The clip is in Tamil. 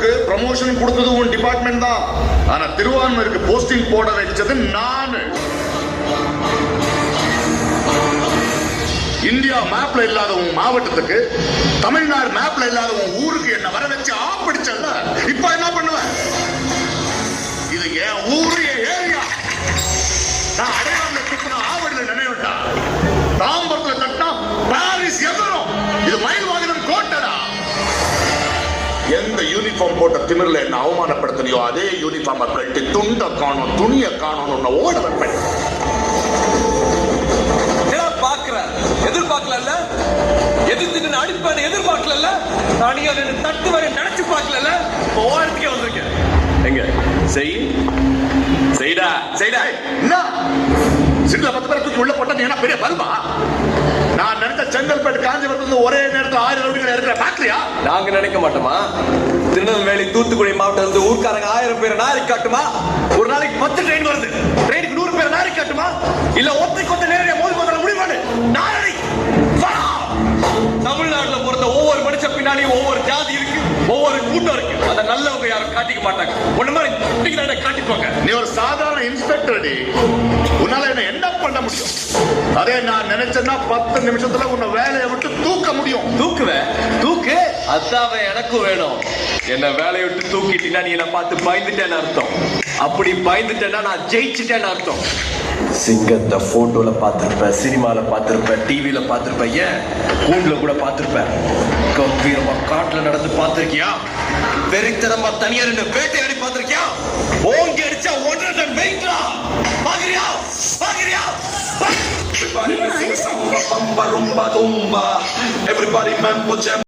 தஞ்சாவூருக்கு ப்ரமோஷன் கொடுத்தது உன் டிபார்ட்மெண்ட் தான். ஆனா திருவான்மையூருக்கு போஸ்டிங் போட வச்சது நானு. இந்தியா மேப்ல இல்லாத உன் மாவட்டத்துக்கு, தமிழ்நாடு மேப்ல இல்லாத உன் ஊருக்கு என்ன வர வச்சு ஆப்பிடிச்சல்ல. இப்ப என்ன பண்ணுவ? இது என் ஊரு, என் ஏரியா. நான் அடையாள துப்புனா ஆவடியில் நினைவிட்டா, தாம்பரத்தில் தட்டா பாரிஸ் எதிரும். இது மயில் வாகனம் கோட்டடா. எந்த யூனிஃபார்ம் போட்ட திமிர்ல என்ன அவமானப்படுத்தினியோ அதே யூனிஃபார்மை கட்டி துண்ட காணும், துணிய காணும் ஓட வைப்பேன். எதிர்பார்க்கல, எதிர்த்து அடிப்பான எதிர்பார்க்கல, தனியா தட்டு வரை நினைச்சு பார்க்கல. ஓரத்துக்கே வந்திருக்கேன். எங்க செய்டா என்ன சிட்ல 10 பேர் தூக்கி உள்ள போட்டா நீ என்ன பெரிய பல்பா? நான் நினைச்ச செங்கல்பேட்டு காஞ்சிபுரத்துல ஒரே நேரத்தில் 1000 ரவுடிகள் இருக்கிற பாக்கலையா? நாங்க நினைக்க மாட்டோமா? திருநெல்வேலி தூத்துக்குடி மாவட்டம் இருந்து ஊர்க்காரங்க 1000 பேரை நாரி காட்டுமா? ஒரு நாளைக்கு 10 ட்ரெயின் வருது, ட்ரெயினுக்கு 100 பேரை நாரி காட்டுமா? இல்ல ஒத்தை கொத்த நேரடியா மோதி போதுற முடிவாடு நாரி. தமிழ்நாட்டுல பொறுத்த ஒவ்வொரு மனுஷ பின்னாடியும் ஒவ்வொரு ஜாதி இருக்கு, ஒவ்வொரு கூட்டம் இருக்கு. அத நல்லவங்க யாரும் காட்டிக்க மாட்டாங்க. ஒண்ணு மாதிரி காட்டிப்பாங்க. நீ ஒரு சாதாரண இன்ஸ்பெக்டர் டி, உன்னால என்ன பண்ண முடியும்? அதே நான் நினைச்சேன்னா 10 நிமிஷத்துல உன்னை வேலையை விட்டு தூக்க முடியும். தூக்கு அதாவே எனக்கும் வேணும். என்ன வேலையை விட்டு தூக்கிட்டீங்கன்னா நீ என்ன பார்த்து பயந்துட்டேன்னு அர்த்தம். அப்படி பயந்துட்டேன்னா நான் ஜெயிச்சுட்டேன்னு அர்த்தம். சிங்கத்தை போட்டோல பார்த்திருப்ப, சினிமால பார்த்திருப்ப, டிவில பார்த்திருப்ப, ஏன் கூண்டுல கூட பார்த்திருப்ப. கம்பீரமா காட்டுல நடந்து பார்த்திருக்கியா? வெறித்தனமா தனியா ரெண்டு வேட்டையாடி பார்த்திருக்கியா? ஓங்கி அடிச்சா 1.5 டன் வெயிட்ரா. பாக்குறியா? Everybody man put your